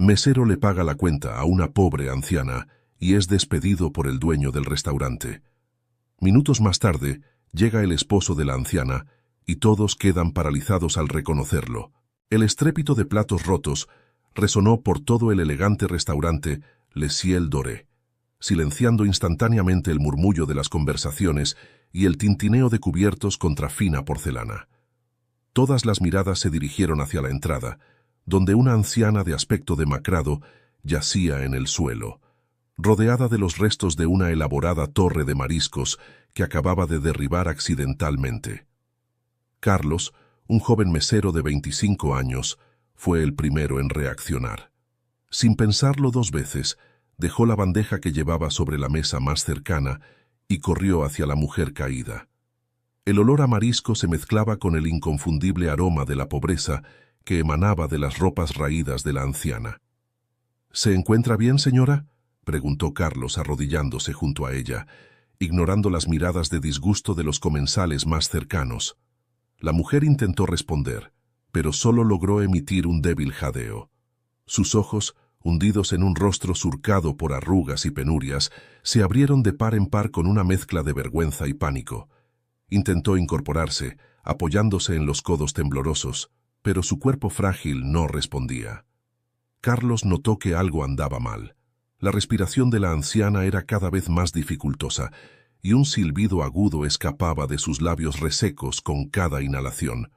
Mesero le paga la cuenta a una pobre anciana y es despedido por el dueño del restaurante. Minutos más tarde, llega el esposo de la anciana y todos quedan paralizados al reconocerlo. El estrépito de platos rotos resonó por todo el elegante restaurante Le Ciel Doré, silenciando instantáneamente el murmullo de las conversaciones y el tintineo de cubiertos contra fina porcelana. Todas las miradas se dirigieron hacia la entrada, donde una anciana de aspecto demacrado yacía en el suelo, rodeada de los restos de una elaborada torre de mariscos que acababa de derribar accidentalmente. Carlos, un joven mesero de 25 años, fue el primero en reaccionar. Sin pensarlo dos veces, dejó la bandeja que llevaba sobre la mesa más cercana y corrió hacia la mujer caída. El olor a marisco se mezclaba con el inconfundible aroma de la pobreza que emanaba de las ropas raídas de la anciana. ¿Se encuentra bien, señora?, preguntó Carlos arrodillándose junto a ella, ignorando las miradas de disgusto de los comensales más cercanos. La mujer intentó responder, pero solo logró emitir un débil jadeo. Sus ojos, hundidos en un rostro surcado por arrugas y penurias, se abrieron de par en par con una mezcla de vergüenza y pánico. Intentó incorporarse, apoyándose en los codos temblorosos, pero su cuerpo frágil no respondía. Carlos notó que algo andaba mal. La respiración de la anciana era cada vez más dificultosa, y un silbido agudo escapaba de sus labios resecos con cada inhalación.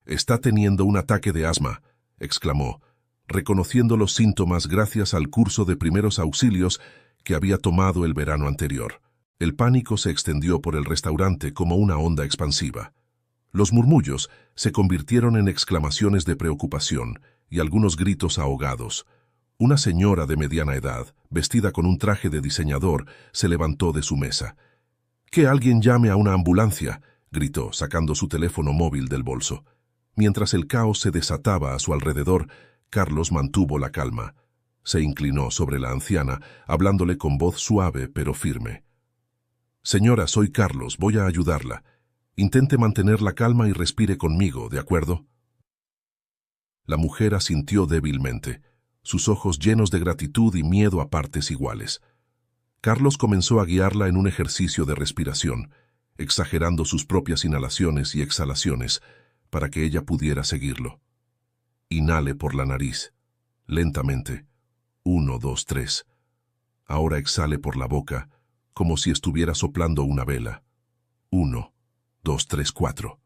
«Está teniendo un ataque de asma», exclamó, reconociendo los síntomas gracias al curso de primeros auxilios que había tomado el verano anterior. El pánico se extendió por el restaurante como una onda expansiva. Los murmullos se convirtieron en exclamaciones de preocupación y algunos gritos ahogados. Una señora de mediana edad, vestida con un traje de diseñador, se levantó de su mesa. «¡Que alguien llame a una ambulancia!», gritó, sacando su teléfono móvil del bolso. Mientras el caos se desataba a su alrededor, Carlos mantuvo la calma. Se inclinó sobre la anciana, hablándole con voz suave pero firme. «Señora, soy Carlos, voy a ayudarla. Intente mantener la calma y respire conmigo, ¿de acuerdo?». La mujer asintió débilmente, sus ojos llenos de gratitud y miedo a partes iguales. Carlos comenzó a guiarla en un ejercicio de respiración, exagerando sus propias inhalaciones y exhalaciones para que ella pudiera seguirlo. Inhale por la nariz, lentamente. 1, 2, 3. Ahora exhale por la boca, como si estuviera soplando una vela. 1, 2, 3, 4.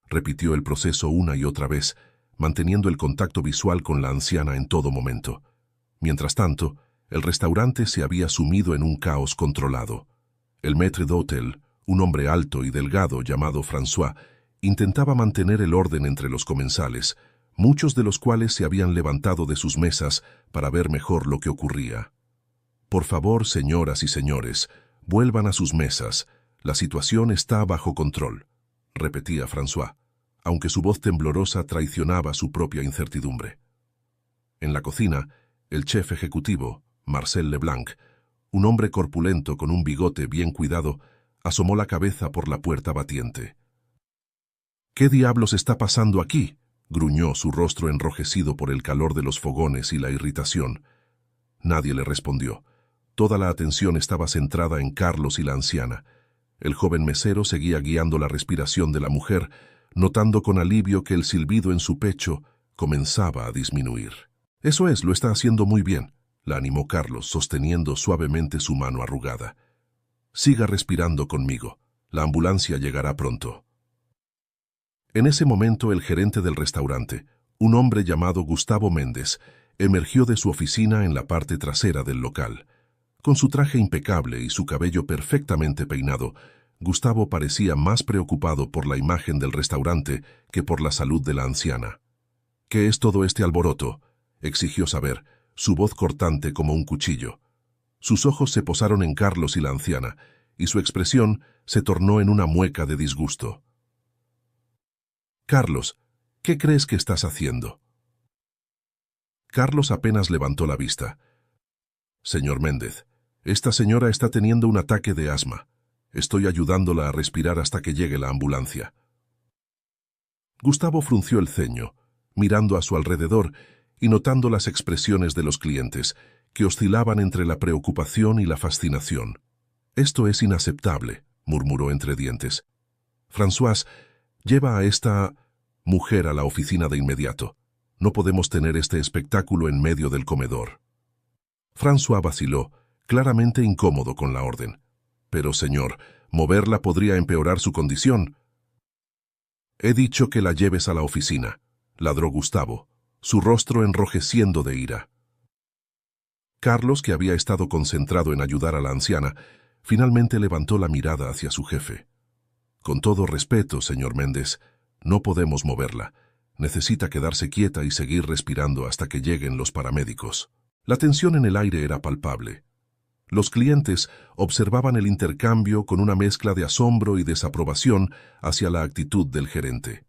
Repitió el proceso una y otra vez, manteniendo el contacto visual con la anciana en todo momento. Mientras tanto, el restaurante se había sumido en un caos controlado. El maître d'hôtel, un hombre alto y delgado llamado François, intentaba mantener el orden entre los comensales, muchos de los cuales se habían levantado de sus mesas para ver mejor lo que ocurría. «Por favor, señoras y señores, vuelvan a sus mesas. La situación está bajo control», repetía François, aunque su voz temblorosa traicionaba su propia incertidumbre. En la cocina, el chef ejecutivo, Marcel Leblanc, un hombre corpulento con un bigote bien cuidado, asomó la cabeza por la puerta batiente. «¿Qué diablos está pasando aquí?», gruñó, su rostro enrojecido por el calor de los fogones y la irritación. Nadie le respondió. Toda la atención estaba centrada en Carlos y la anciana. El joven mesero seguía guiando la respiración de la mujer, notando con alivio que el silbido en su pecho comenzaba a disminuir. «Eso es, lo está haciendo muy bien», la animó Carlos, sosteniendo suavemente su mano arrugada. «Siga respirando conmigo. La ambulancia llegará pronto». En ese momento el gerente del restaurante, un hombre llamado Gustavo Méndez, emergió de su oficina en la parte trasera del local. Con su traje impecable y su cabello perfectamente peinado, Gustavo parecía más preocupado por la imagen del restaurante que por la salud de la anciana. «¿Qué es todo este alboroto?», exigió saber, su voz cortante como un cuchillo. Sus ojos se posaron en Carlos y la anciana, y su expresión se tornó en una mueca de disgusto. «Carlos, ¿qué crees que estás haciendo?». Carlos apenas levantó la vista. «Señor Méndez, esta señora está teniendo un ataque de asma. Estoy ayudándola a respirar hasta que llegue la ambulancia». Gustavo frunció el ceño, mirando a su alrededor y notando las expresiones de los clientes, que oscilaban entre la preocupación y la fascinación. «Esto es inaceptable», murmuró entre dientes. «François, lleva a esta mujer a la oficina de inmediato. No podemos tener este espectáculo en medio del comedor». François vaciló, claramente incómodo con la orden. «Pero, señor, moverla podría empeorar su condición». «He dicho que la lleves a la oficina», ladró Gustavo, su rostro enrojeciendo de ira. Carlos, que había estado concentrado en ayudar a la anciana, finalmente levantó la mirada hacia su jefe. «Con todo respeto, señor Méndez, no podemos moverla. Necesita quedarse quieta y seguir respirando hasta que lleguen los paramédicos». La tensión en el aire era palpable. Los clientes observaban el intercambio con una mezcla de asombro y desaprobación hacia la actitud del gerente.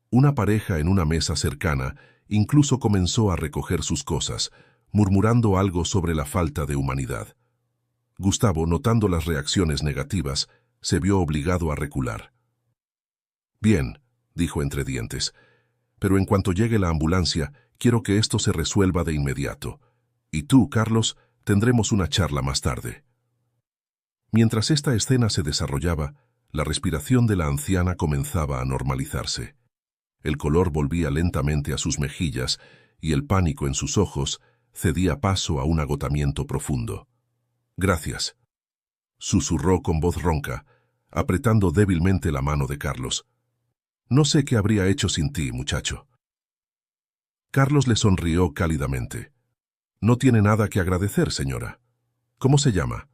Una pareja en una mesa cercana incluso comenzó a recoger sus cosas, murmurando algo sobre la falta de humanidad. Gustavo, notando las reacciones negativas, se vio obligado a recular. «Bien», dijo entre dientes, «pero en cuanto llegue la ambulancia, quiero que esto se resuelva de inmediato. Y tú, Carlos, tendremos una charla más tarde». Mientras esta escena se desarrollaba, la respiración de la anciana comenzaba a normalizarse. El color volvía lentamente a sus mejillas y el pánico en sus ojos cedía paso a un agotamiento profundo. «Gracias», susurró con voz ronca, apretando débilmente la mano de Carlos. «No sé qué habría hecho sin ti, muchacho». Carlos le sonrió cálidamente. «No tiene nada que agradecer, señora. ¿Cómo se llama?»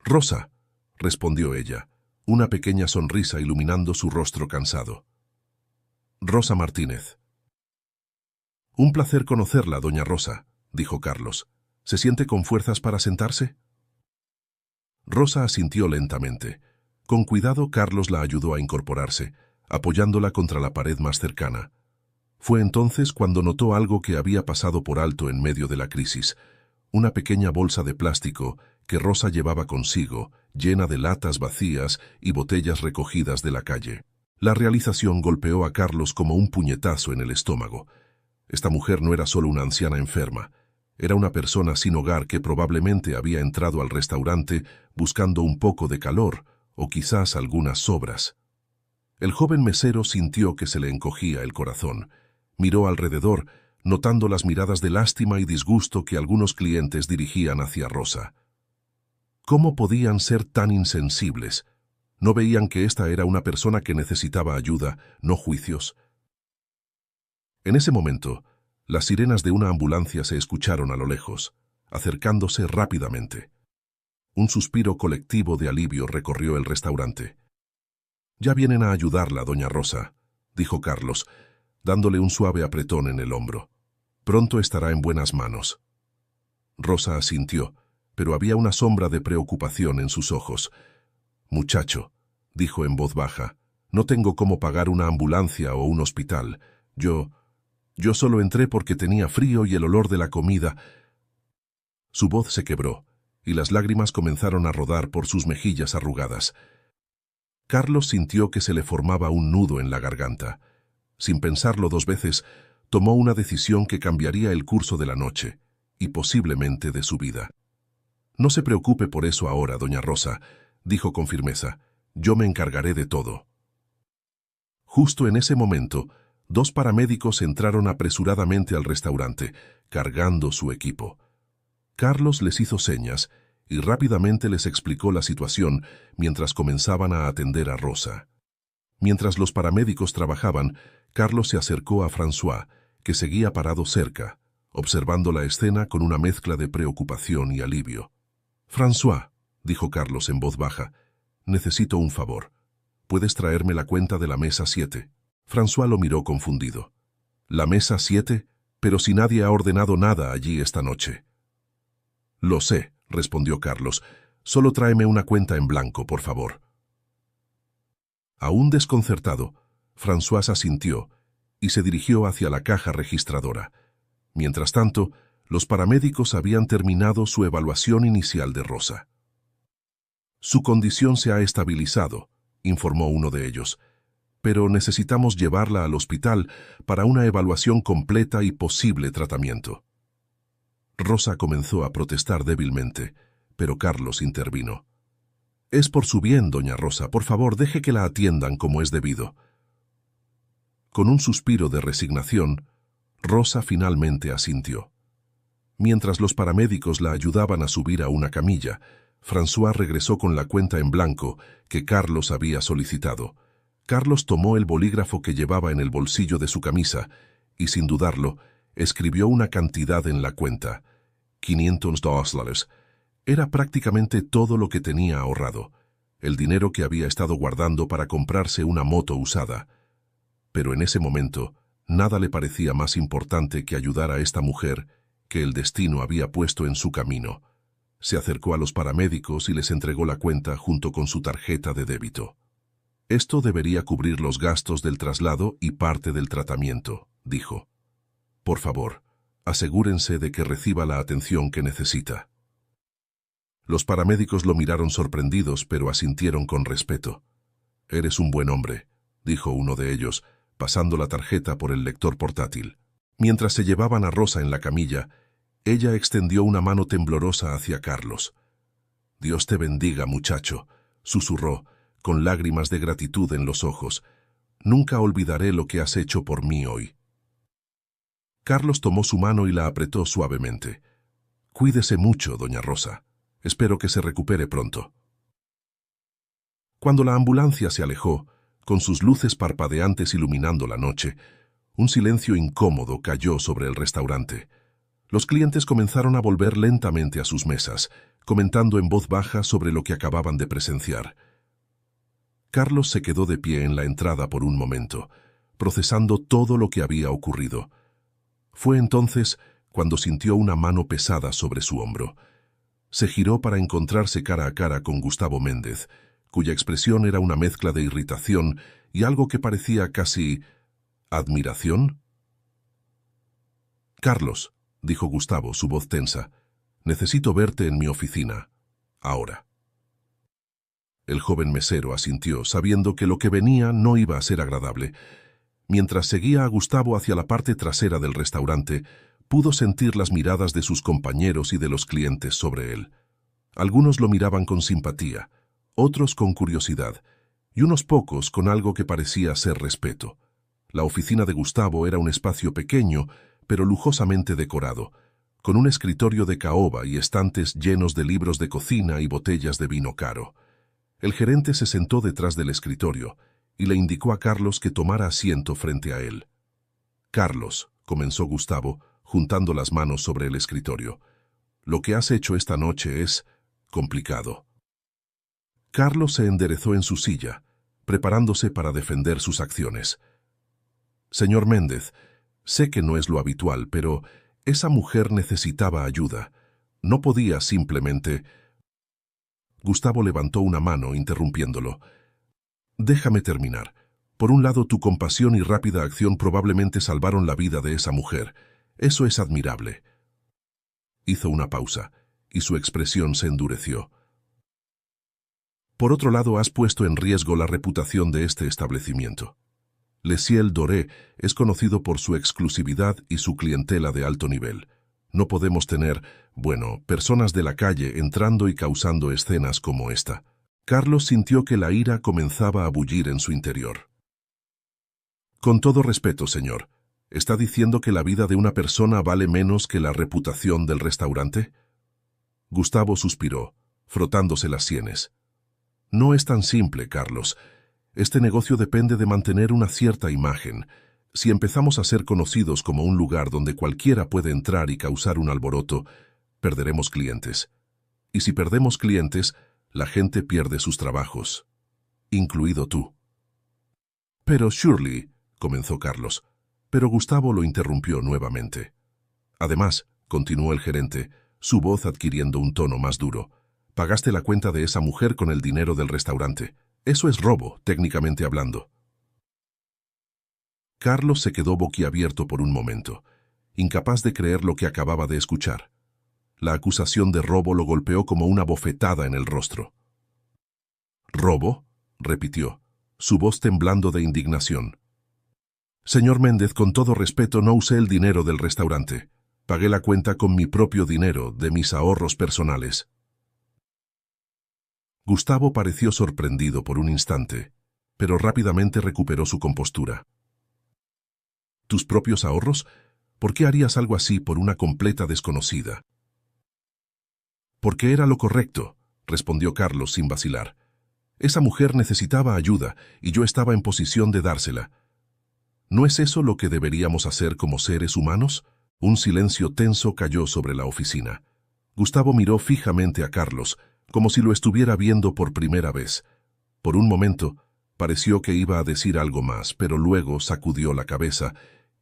«Rosa», respondió ella, una pequeña sonrisa iluminando su rostro cansado. «Rosa Martínez». «Un placer conocerla, doña Rosa», dijo Carlos. «¿Se siente con fuerzas para sentarse?» Rosa asintió lentamente. Con cuidado, Carlos la ayudó a incorporarse, apoyándola contra la pared más cercana. Fue entonces cuando notó algo que había pasado por alto en medio de la crisis: una pequeña bolsa de plástico que Rosa llevaba consigo, llena de latas vacías y botellas recogidas de la calle. La realización golpeó a Carlos como un puñetazo en el estómago. Esta mujer no era solo una anciana enferma, era una persona sin hogar que probablemente había entrado al restaurante buscando un poco de calor o quizás algunas sobras. El joven mesero sintió que se le encogía el corazón. Miró alrededor, notando las miradas de lástima y disgusto que algunos clientes dirigían hacia Rosa. ¿Cómo podían ser tan insensibles? ¿No veían que esta era una persona que necesitaba ayuda, no juicios? En ese momento, las sirenas de una ambulancia se escucharon a lo lejos, acercándose rápidamente. Un suspiro colectivo de alivio recorrió el restaurante. «Ya vienen a ayudarla, doña Rosa», dijo Carlos, dándole un suave apretón en el hombro. «Pronto estará en buenas manos». Rosa asintió, pero había una sombra de preocupación en sus ojos. «Muchacho», dijo en voz baja, «no tengo cómo pagar una ambulancia o un hospital. Yo solo entré porque tenía frío y el olor de la comida». Su voz se quebró, y las lágrimas comenzaron a rodar por sus mejillas arrugadas. Carlos sintió que se le formaba un nudo en la garganta. Sin pensarlo dos veces, tomó una decisión que cambiaría el curso de la noche, y posiblemente de su vida. «No se preocupe por eso ahora, doña Rosa», dijo con firmeza. «Yo me encargaré de todo». Justo en ese momento, 2 paramédicos entraron apresuradamente al restaurante, cargando su equipo. Carlos les hizo señas y rápidamente les explicó la situación mientras comenzaban a atender a Rosa. Mientras los paramédicos trabajaban, Carlos se acercó a François, que seguía parado cerca, observando la escena con una mezcla de preocupación y alivio. «François», dijo Carlos en voz baja, «necesito un favor. ¿Puedes traerme la cuenta de la mesa 7? François lo miró confundido. «¿La mesa 7? Pero si nadie ha ordenado nada allí esta noche». «Lo sé», respondió Carlos. «Solo tráeme una cuenta en blanco, por favor». Aún desconcertado, François asintió y se dirigió hacia la caja registradora. Mientras tanto, los paramédicos habían terminado su evaluación inicial de Rosa. «Su condición se ha estabilizado», informó uno de ellos. pero necesitamos llevarla al hospital para una evaluación completa y posible tratamiento. Rosa comenzó a protestar débilmente, pero Carlos intervino. Es por su bien, doña Rosa, por favor, deje que la atiendan como es debido. Con un suspiro de resignación, Rosa finalmente asintió. Mientras los paramédicos la ayudaban a subir a una camilla, François regresó con la cuenta en blanco que Carlos había solicitado. Carlos tomó el bolígrafo que llevaba en el bolsillo de su camisa y, sin dudarlo, escribió una cantidad en la cuenta. $500. Era prácticamente todo lo que tenía ahorrado, el dinero que había estado guardando para comprarse una moto usada. Pero en ese momento, nada le parecía más importante que ayudar a esta mujer que el destino había puesto en su camino. Se acercó a los paramédicos y les entregó la cuenta junto con su tarjeta de débito. Esto debería cubrir los gastos del traslado y parte del tratamiento, dijo. Por favor, asegúrense de que reciba la atención que necesita. Los paramédicos lo miraron sorprendidos, pero asintieron con respeto. Eres un buen hombre, dijo uno de ellos, pasando la tarjeta por el lector portátil. Mientras se llevaban a Rosa en la camilla, ella extendió una mano temblorosa hacia Carlos. Dios te bendiga, muchacho, susurró, con lágrimas de gratitud en los ojos. Nunca olvidaré lo que has hecho por mí hoy. Carlos tomó su mano y la apretó suavemente. Cuídese mucho, doña Rosa. Espero que se recupere pronto. Cuando la ambulancia se alejó, con sus luces parpadeantes iluminando la noche, un silencio incómodo cayó sobre el restaurante. Los clientes comenzaron a volver lentamente a sus mesas, comentando en voz baja sobre lo que acababan de presenciar. Carlos se quedó de pie en la entrada por un momento, procesando todo lo que había ocurrido. Fue entonces cuando sintió una mano pesada sobre su hombro. Se giró para encontrarse cara a cara con Gustavo Méndez, cuya expresión era una mezcla de irritación y algo que parecía casi ¿admiración? Carlos, dijo Gustavo, su voz tensa, necesito verte en mi oficina, ahora. El joven mesero asintió, sabiendo que lo que venía no iba a ser agradable. Mientras seguía a Gustavo hacia la parte trasera del restaurante, pudo sentir las miradas de sus compañeros y de los clientes sobre él. Algunos lo miraban con simpatía, otros con curiosidad, y unos pocos con algo que parecía ser respeto. La oficina de Gustavo era un espacio pequeño, pero lujosamente decorado, con un escritorio de caoba y estantes llenos de libros de cocina y botellas de vino caro. El gerente se sentó detrás del escritorio y le indicó a Carlos que tomara asiento frente a él. Carlos, comenzó Gustavo, juntando las manos sobre el escritorio, lo que has hecho esta noche es complicado. Carlos se enderezó en su silla, preparándose para defender sus acciones. Señor Méndez, sé que no es lo habitual, pero esa mujer necesitaba ayuda. No podía simplemente... Gustavo levantó una mano, interrumpiéndolo. Déjame terminar. Por un lado, tu compasión y rápida acción probablemente salvaron la vida de esa mujer. Eso es admirable. Hizo una pausa, y su expresión se endureció. Por otro lado, has puesto en riesgo la reputación de este establecimiento. Le Ciel Doré es conocido por su exclusividad y su clientela de alto nivel. No podemos tener, personas de la calle entrando y causando escenas como esta. Carlos sintió que la ira comenzaba a bullir en su interior. Con todo respeto, señor, ¿está diciendo que la vida de una persona vale menos que la reputación del restaurante? Gustavo suspiró, frotándose las sienes. No es tan simple, Carlos. Este negocio depende de mantener una cierta imagen. Si empezamos a ser conocidos como un lugar donde cualquiera puede entrar y causar un alboroto, perderemos clientes. Y si perdemos clientes, la gente pierde sus trabajos, incluido tú. Pero Shirley, comenzó Carlos, pero Gustavo lo interrumpió nuevamente. Además, continuó el gerente, su voz adquiriendo un tono más duro, pagaste la cuenta de esa mujer con el dinero del restaurante. Eso es robo, técnicamente hablando. Carlos se quedó boquiabierto por un momento, incapaz de creer lo que acababa de escuchar. La acusación de robo lo golpeó como una bofetada en el rostro. ¿Robo?, repitió, su voz temblando de indignación. Señor Méndez, con todo respeto, no usé el dinero del restaurante. Pagué la cuenta con mi propio dinero, de mis ahorros personales. Gustavo pareció sorprendido por un instante, pero rápidamente recuperó su compostura. ¿Tus propios ahorros? ¿Por qué harías algo así por una completa desconocida? Porque era lo correcto, respondió Carlos sin vacilar. Esa mujer necesitaba ayuda y yo estaba en posición de dársela. ¿No es eso lo que deberíamos hacer como seres humanos? Un silencio tenso cayó sobre la oficina. Gustavo miró fijamente a Carlos, como si lo estuviera viendo por primera vez. Por un momento, pareció que iba a decir algo más, pero luego sacudió la cabeza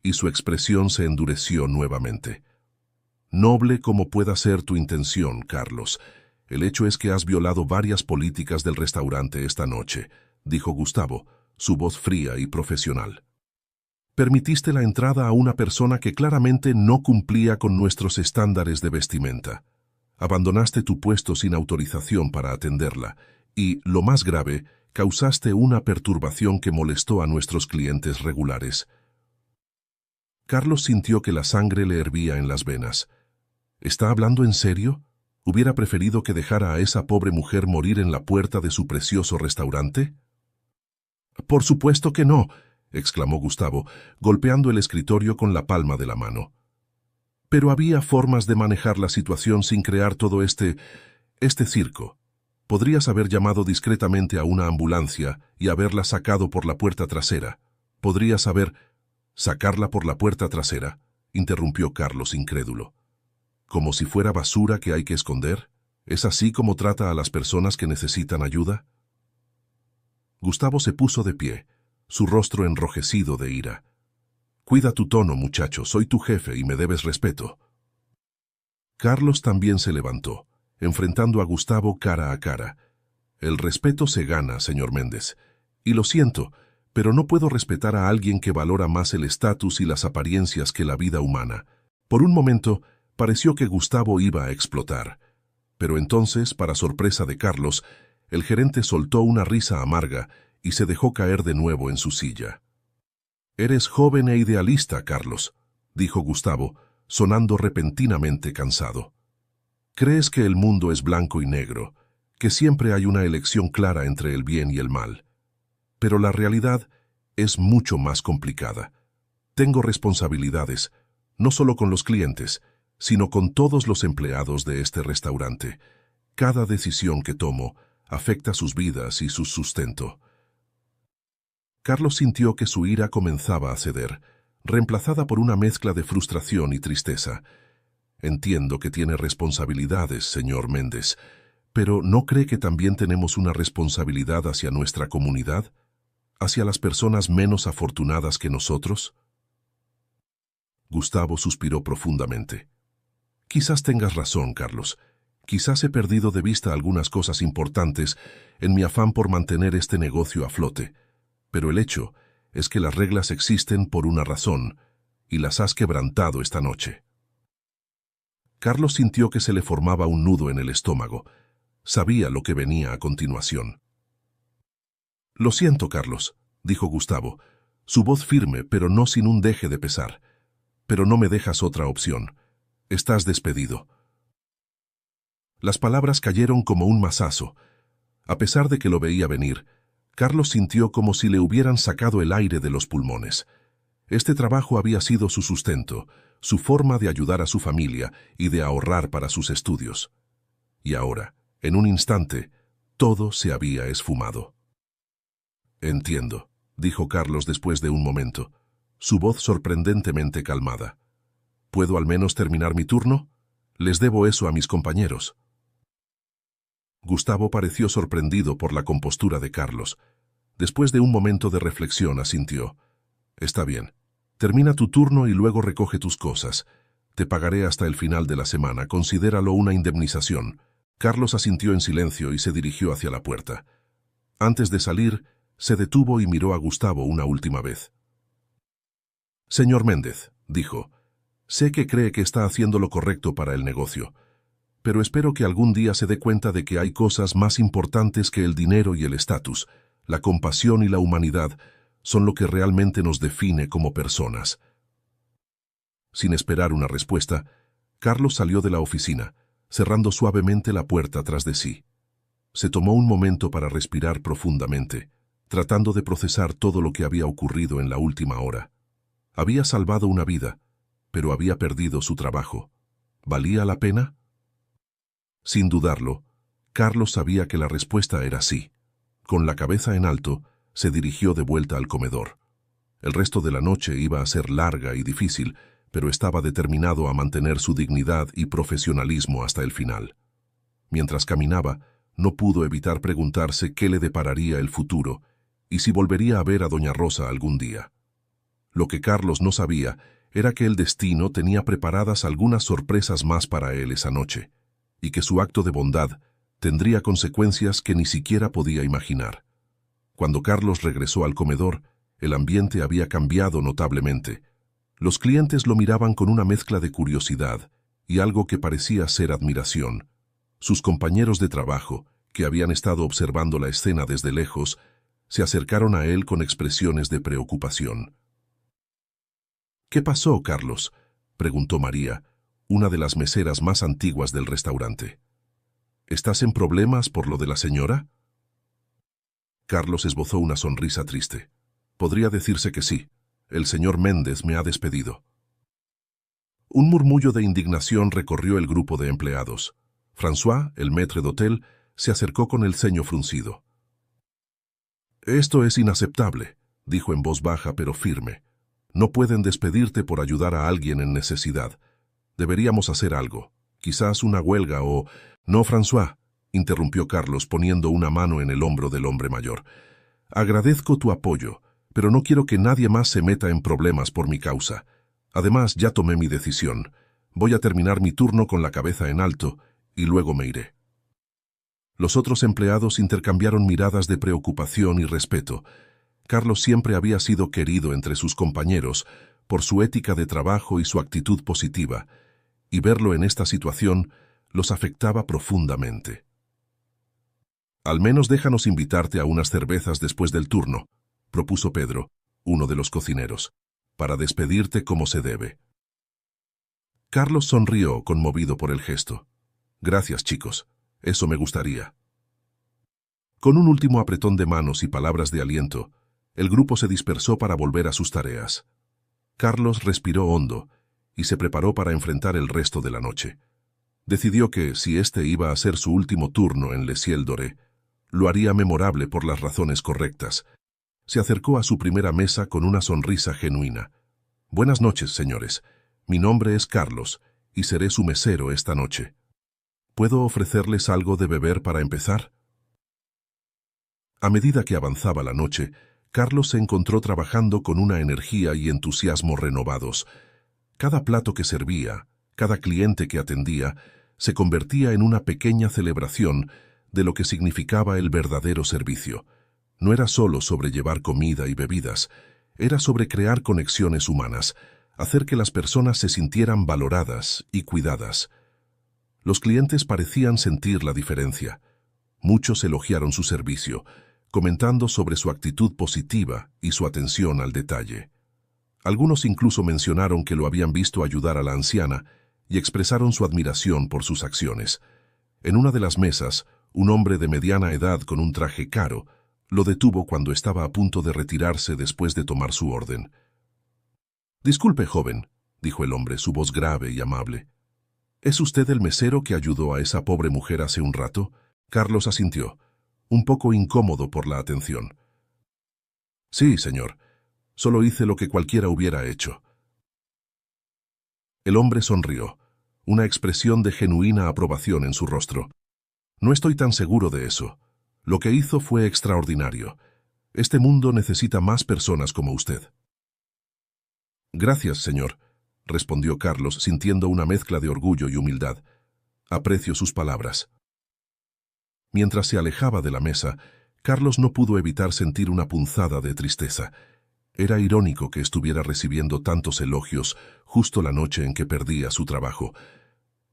y su expresión se endureció nuevamente. Noble como pueda ser tu intención, Carlos, el hecho es que has violado varias políticas del restaurante esta noche, dijo Gustavo, su voz fría y profesional. Permitiste la entrada a una persona que claramente no cumplía con nuestros estándares de vestimenta. Abandonaste tu puesto sin autorización para atenderla y, lo más grave, causaste una perturbación que molestó a nuestros clientes regulares. Carlos sintió que la sangre le hervía en las venas. ¿Está hablando en serio? ¿Hubiera preferido que dejara a esa pobre mujer morir en la puerta de su precioso restaurante? Por supuesto que no, exclamó Gustavo, golpeando el escritorio con la palma de la mano. Pero había formas de manejar la situación sin crear todo este circo. Podrías haber llamado discretamente a una ambulancia y haberla sacado por la puerta trasera. Podrías haber... ¿Sacarla por la puerta trasera?, interrumpió Carlos incrédulo. ¿Como si fuera basura que hay que esconder? ¿Es así como trata a las personas que necesitan ayuda? Gustavo se puso de pie, su rostro enrojecido de ira. Cuida tu tono, muchacho, soy tu jefe y me debes respeto. Carlos también se levantó, enfrentando a Gustavo cara a cara. El respeto se gana, señor Méndez. Y lo siento, pero no puedo respetar a alguien que valora más el estatus y las apariencias que la vida humana. Por un momento, pareció que Gustavo iba a explotar. Pero entonces, para sorpresa de Carlos, el gerente soltó una risa amarga y se dejó caer de nuevo en su silla. «Eres joven e idealista, Carlos», dijo Gustavo, sonando repentinamente cansado. «Crees que el mundo es blanco y negro, que siempre hay una elección clara entre el bien y el mal. Pero la realidad es mucho más complicada. Tengo responsabilidades, no solo con los clientes, sino con todos los empleados de este restaurante. Cada decisión que tomo afecta sus vidas y su sustento». Carlos sintió que su ira comenzaba a ceder, reemplazada por una mezcla de frustración y tristeza. Entiendo que tiene responsabilidades, señor Méndez, pero ¿no cree que también tenemos una responsabilidad hacia nuestra comunidad? ¿Hacia las personas menos afortunadas que nosotros? Gustavo suspiró profundamente. Quizás tengas razón, Carlos. Quizás he perdido de vista algunas cosas importantes en mi afán por mantener este negocio a flote. Pero el hecho es que las reglas existen por una razón, y las has quebrantado esta noche. Carlos sintió que se le formaba un nudo en el estómago. Sabía lo que venía a continuación. «Lo siento, Carlos», dijo Gustavo, su voz firme, pero no sin un deje de pesar. «Pero no me dejas otra opción. Estás despedido». Las palabras cayeron como un mazazo. A pesar de que lo veía venir, Carlos sintió como si le hubieran sacado el aire de los pulmones. Este trabajo había sido su sustento, su forma de ayudar a su familia y de ahorrar para sus estudios. Y ahora, en un instante, todo se había esfumado. «Entiendo», dijo Carlos después de un momento, su voz sorprendentemente calmada. «¿Puedo al menos terminar mi turno? Les debo eso a mis compañeros». Gustavo pareció sorprendido por la compostura de Carlos. Después de un momento de reflexión asintió. «Está bien. Termina tu turno y luego recoge tus cosas. Te pagaré hasta el final de la semana. Considéralo una indemnización». Carlos asintió en silencio y se dirigió hacia la puerta. Antes de salir, se detuvo y miró a Gustavo una última vez. «Señor Méndez», dijo, «sé que cree que está haciendo lo correcto para el negocio, pero espero que algún día se dé cuenta de que hay cosas más importantes que el dinero y el estatus. la compasión y la humanidad son lo que realmente nos define como personas. Sin esperar una respuesta, Carlos salió de la oficina, cerrando suavemente la puerta tras de sí. Se tomó un momento para respirar profundamente, tratando de procesar todo lo que había ocurrido en la última hora. Había salvado una vida, pero había perdido su trabajo. ¿Valía la pena? Sin dudarlo, Carlos sabía que la respuesta era sí. Con la cabeza en alto, se dirigió de vuelta al comedor. El resto de la noche iba a ser larga y difícil, pero estaba determinado a mantener su dignidad y profesionalismo hasta el final. Mientras caminaba, no pudo evitar preguntarse qué le depararía el futuro y si volvería a ver a doña Rosa algún día. Lo que Carlos no sabía era que el destino tenía preparadas algunas sorpresas más para él esa noche, y que su acto de bondad tendría consecuencias que ni siquiera podía imaginar. Cuando Carlos regresó al comedor, el ambiente había cambiado notablemente. Los clientes lo miraban con una mezcla de curiosidad y algo que parecía ser admiración. Sus compañeros de trabajo, que habían estado observando la escena desde lejos, se acercaron a él con expresiones de preocupación. «¿Qué pasó, Carlos?», preguntó María, una de las meseras más antiguas del restaurante. «¿Estás en problemas por lo de la señora?». Carlos esbozó una sonrisa triste. «Podría decirse que sí. El señor Méndez me ha despedido». Un murmullo de indignación recorrió el grupo de empleados. François, el maître d'hôtel, se acercó con el ceño fruncido. «Esto es inaceptable», dijo en voz baja pero firme. «No pueden despedirte por ayudar a alguien en necesidad. Deberíamos hacer algo. Quizás una huelga o...». «No, François», interrumpió Carlos poniendo una mano en el hombro del hombre mayor. «Agradezco tu apoyo, pero no quiero que nadie más se meta en problemas por mi causa. Además, ya tomé mi decisión. Voy a terminar mi turno con la cabeza en alto y luego me iré». Los otros empleados intercambiaron miradas de preocupación y respeto. Carlos siempre había sido querido entre sus compañeros por su ética de trabajo y su actitud positiva, y verlo en esta situación los afectaba profundamente. «Al menos déjanos invitarte a unas cervezas después del turno», propuso Pedro, uno de los cocineros, «para despedirte como se debe». Carlos sonrió, conmovido por el gesto. «Gracias, chicos. Eso me gustaría». Con un último apretón de manos y palabras de aliento, el grupo se dispersó para volver a sus tareas. Carlos respiró hondo y se preparó para enfrentar el resto de la noche. Decidió que, si este iba a ser su último turno en Le Ciel Doré, lo haría memorable por las razones correctas. Se acercó a su primera mesa con una sonrisa genuina. «Buenas noches, señores. Mi nombre es Carlos y seré su mesero esta noche. ¿Puedo ofrecerles algo de beber para empezar?». A medida que avanzaba la noche, Carlos se encontró trabajando con una energía y entusiasmo renovados. Cada plato que servía, cada cliente que atendía, se convertía en una pequeña celebración de lo que significaba el verdadero servicio. No era solo sobre llevar comida y bebidas, era sobre crear conexiones humanas, hacer que las personas se sintieran valoradas y cuidadas. Los clientes parecían sentir la diferencia. Muchos elogiaron su servicio, comentando sobre su actitud positiva y su atención al detalle. Algunos incluso mencionaron que lo habían visto ayudar a la anciana y expresaron su admiración por sus acciones. En una de las mesas, un hombre de mediana edad con un traje caro lo detuvo cuando estaba a punto de retirarse después de tomar su orden. «Disculpe, joven», dijo el hombre, su voz grave y amable. «¿Es usted el mesero que ayudó a esa pobre mujer hace un rato?». Carlos asintió, un poco incómodo por la atención. «Sí, señor. Solo hice lo que cualquiera hubiera hecho». El hombre sonrió, una expresión de genuina aprobación en su rostro. «No estoy tan seguro de eso. Lo que hizo fue extraordinario. Este mundo necesita más personas como usted». «Gracias, señor», respondió Carlos, sintiendo una mezcla de orgullo y humildad. «Aprecio sus palabras». Mientras se alejaba de la mesa, Carlos no pudo evitar sentir una punzada de tristeza. Era irónico que estuviera recibiendo tantos elogios justo la noche en que perdía su trabajo,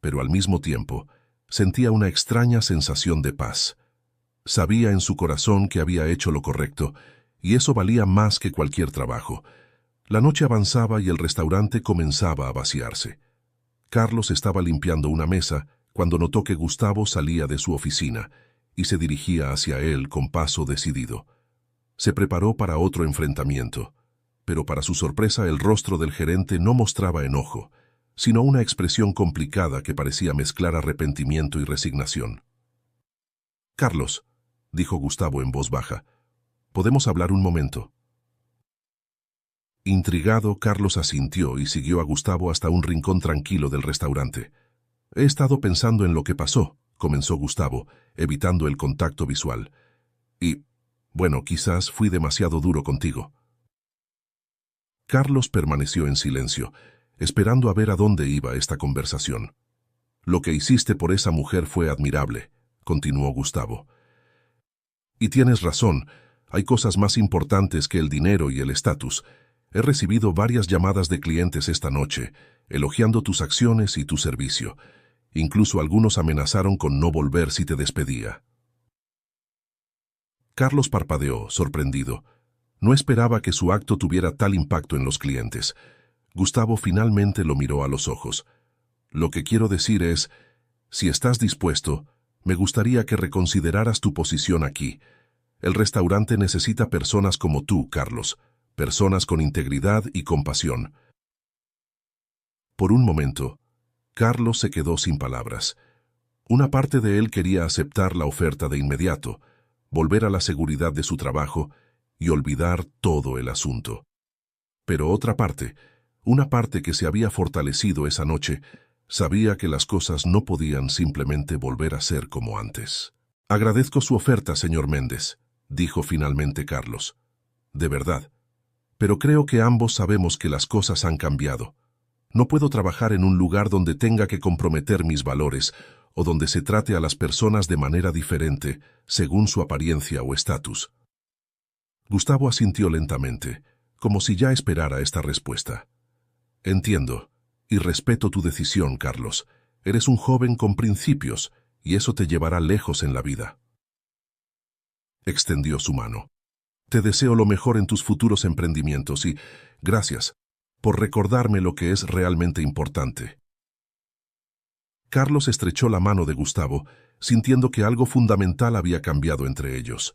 pero al mismo tiempo sentía una extraña sensación de paz. Sabía en su corazón que había hecho lo correcto, y eso valía más que cualquier trabajo. La noche avanzaba y el restaurante comenzaba a vaciarse. Carlos estaba limpiando una mesa cuando notó que Gustavo salía de su oficina y se dirigía hacia él con paso decidido. Se preparó para otro enfrentamiento, pero para su sorpresa el rostro del gerente no mostraba enojo, sino una expresión complicada que parecía mezclar arrepentimiento y resignación. «Carlos», dijo Gustavo en voz baja, «¿podemos hablar un momento?». Intrigado, Carlos asintió y siguió a Gustavo hasta un rincón tranquilo del restaurante. «He estado pensando en lo que pasó», comenzó Gustavo, evitando el contacto visual. «Y, bueno, quizás fui demasiado duro contigo». Carlos permaneció en silencio, esperando a ver a dónde iba esta conversación. «Lo que hiciste por esa mujer fue admirable», continuó Gustavo. «Y tienes razón, hay cosas más importantes que el dinero y el estatus. He recibido varias llamadas de clientes esta noche, elogiando tus acciones y tu servicio. Incluso algunos amenazaron con no volver si te despedía». Carlos parpadeó, sorprendido. No esperaba que su acto tuviera tal impacto en los clientes. Gustavo finalmente lo miró a los ojos. «Lo que quiero decir es, si estás dispuesto, me gustaría que reconsideraras tu posición aquí. El restaurante necesita personas como tú, Carlos, personas con integridad y compasión». Por un momento, Carlos se quedó sin palabras. Una parte de él quería aceptar la oferta de inmediato, volver a la seguridad de su trabajo y olvidar todo el asunto. Pero otra parte, una parte que se había fortalecido esa noche, sabía que las cosas no podían simplemente volver a ser como antes. «Agradezco su oferta, señor Méndez», dijo finalmente Carlos. «De verdad. Pero creo que ambos sabemos que las cosas han cambiado. No puedo trabajar en un lugar donde tenga que comprometer mis valores o donde se trate a las personas de manera diferente según su apariencia o estatus». Gustavo asintió lentamente, como si ya esperara esta respuesta. «Entiendo, y respeto tu decisión, Carlos. Eres un joven con principios, y eso te llevará lejos en la vida». Extendió su mano. «Te deseo lo mejor en tus futuros emprendimientos y gracias por recordarme lo que es realmente importante». Carlos estrechó la mano de Gustavo, sintiendo que algo fundamental había cambiado entre ellos.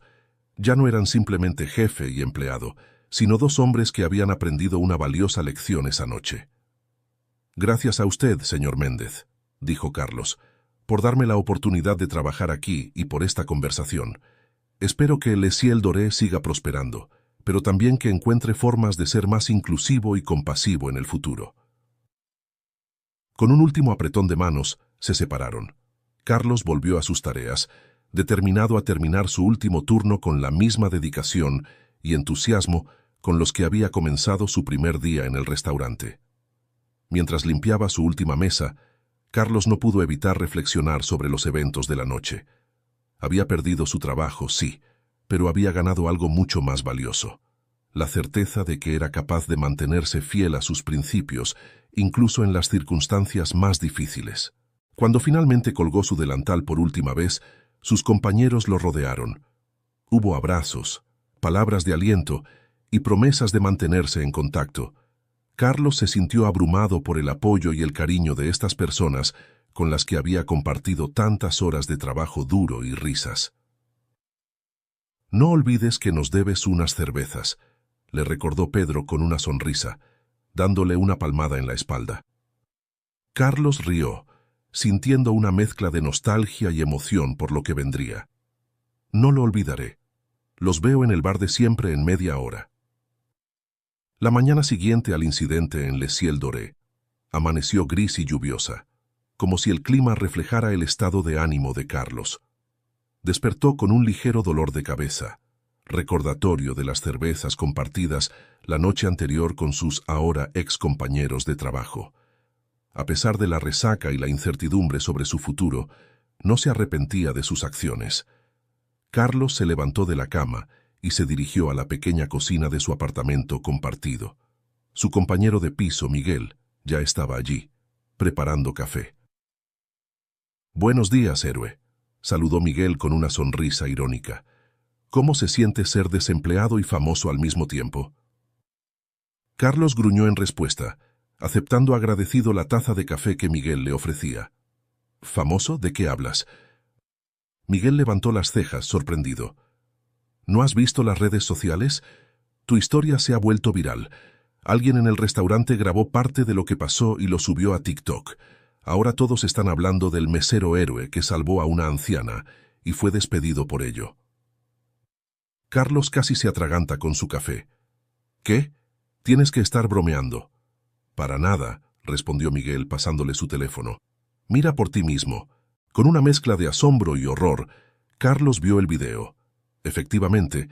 Ya no eran simplemente jefe y empleado, sino dos hombres que habían aprendido una valiosa lección esa noche. «Gracias a usted, señor Méndez», dijo Carlos, «por darme la oportunidad de trabajar aquí y por esta conversación. Espero que Le Ciel Doré siga prosperando, pero también que encuentre formas de ser más inclusivo y compasivo en el futuro». Con un último apretón de manos, se separaron. Carlos volvió a sus tareas, determinado a terminar su último turno con la misma dedicación y entusiasmo con los que había comenzado su primer día en el restaurante. Mientras limpiaba su última mesa, Carlos no pudo evitar reflexionar sobre los eventos de la noche. Había perdido su trabajo, sí, pero había ganado algo mucho más valioso: la certeza de que era capaz de mantenerse fiel a sus principios, incluso en las circunstancias más difíciles. Cuando finalmente colgó su delantal por última vez, sus compañeros lo rodearon. Hubo abrazos, palabras de aliento y promesas de mantenerse en contacto. Carlos se sintió abrumado por el apoyo y el cariño de estas personas con las que había compartido tantas horas de trabajo duro y risas. «No olvides que nos debes unas cervezas», le recordó Pedro con una sonrisa, dándole una palmada en la espalda. Carlos rió, sintiendo una mezcla de nostalgia y emoción por lo que vendría. «No lo olvidaré. Los veo en el bar de siempre en media hora». La mañana siguiente al incidente en Le Ciel Doré, amaneció gris y lluviosa, como si el clima reflejara el estado de ánimo de Carlos. Despertó con un ligero dolor de cabeza, recordatorio de las cervezas compartidas la noche anterior con sus ahora ex compañeros de trabajo. A pesar de la resaca y la incertidumbre sobre su futuro, no se arrepentía de sus acciones. Carlos se levantó de la cama y se dirigió a la pequeña cocina de su apartamento compartido. Su compañero de piso, Miguel, ya estaba allí, preparando café. «Buenos días, héroe», saludó Miguel con una sonrisa irónica. ¿Cómo se siente ser desempleado y famoso al mismo tiempo? Carlos gruñó en respuesta, aceptando agradecido la taza de café que Miguel le ofrecía. ¿Famoso? ¿De qué hablas? Miguel levantó las cejas, sorprendido. ¿No has visto las redes sociales? Tu historia se ha vuelto viral. Alguien en el restaurante grabó parte de lo que pasó y lo subió a TikTok. Ahora todos están hablando del mesero héroe que salvó a una anciana y fue despedido por ello. Carlos casi se atraganta con su café. ¿Qué? Tienes que estar bromeando. Para nada, respondió Miguel pasándole su teléfono. Mira por ti mismo. Con una mezcla de asombro y horror, Carlos vio el video. Efectivamente,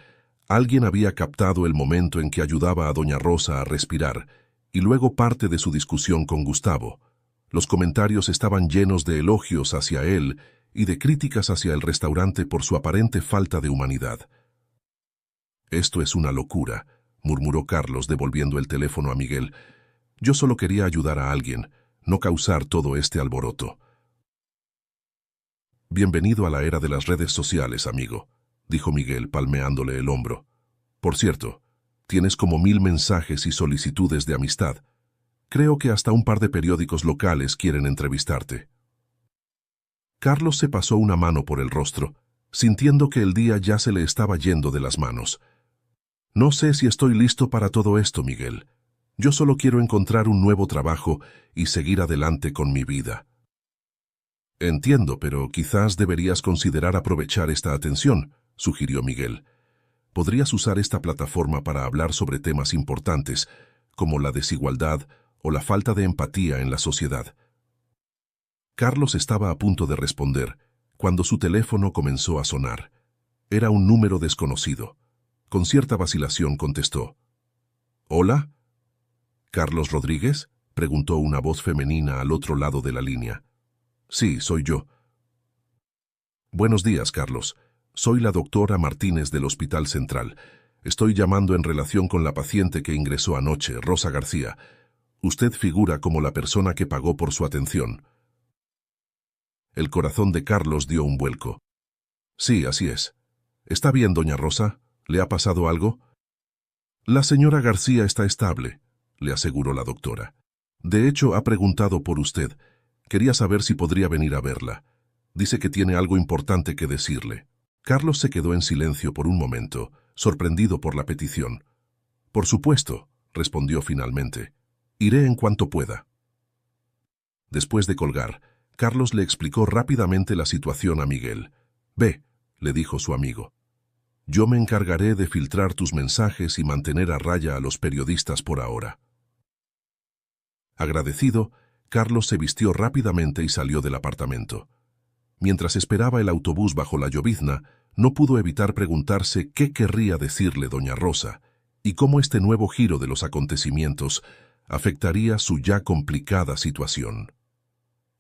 alguien había captado el momento en que ayudaba a doña Rosa a respirar, y luego parte de su discusión con Gustavo. Los comentarios estaban llenos de elogios hacia él y de críticas hacia el restaurante por su aparente falta de humanidad. «Esto es una locura», murmuró Carlos devolviendo el teléfono a Miguel. «Yo solo quería ayudar a alguien, no causar todo este alboroto». «Bienvenido a la era de las redes sociales, amigo», dijo Miguel palmeándole el hombro. «Por cierto, tienes como 1000 mensajes y solicitudes de amistad. Creo que hasta un par de periódicos locales quieren entrevistarte». Carlos se pasó una mano por el rostro, sintiendo que el día ya se le estaba yendo de las manos. «No sé si estoy listo para todo esto, Miguel. Yo solo quiero encontrar un nuevo trabajo y seguir adelante con mi vida». «Entiendo, pero quizás deberías considerar aprovechar esta atención», sugirió Miguel. «Podrías usar esta plataforma para hablar sobre temas importantes, como la desigualdad o la falta de empatía en la sociedad». Carlos estaba a punto de responder, cuando su teléfono comenzó a sonar. Era un número desconocido. Con cierta vacilación contestó. «¿Hola? ¿Carlos Rodríguez?», preguntó una voz femenina al otro lado de la línea. «Sí, soy yo». «Buenos días, Carlos. Soy la doctora Martínez del Hospital Central. Estoy llamando en relación con la paciente que ingresó anoche, Rosa García. Usted figura como la persona que pagó por su atención». El corazón de Carlos dio un vuelco. «Sí, así es. ¿Está bien, doña Rosa? ¿Le ha pasado algo?» «La señora García está estable», le aseguró la doctora. «De hecho, ha preguntado por usted. Quería saber si podría venir a verla. Dice que tiene algo importante que decirle». Carlos se quedó en silencio por un momento, sorprendido por la petición. «Por supuesto», respondió finalmente. «Iré en cuanto pueda». Después de colgar, Carlos le explicó rápidamente la situación a Miguel. «Ve», le dijo su amigo. «Yo me encargaré de filtrar tus mensajes y mantener a raya a los periodistas por ahora». Agradecido, Carlos se vistió rápidamente y salió del apartamento. Mientras esperaba el autobús bajo la llovizna, no pudo evitar preguntarse qué querría decirle doña Rosa y cómo este nuevo giro de los acontecimientos afectaría su ya complicada situación.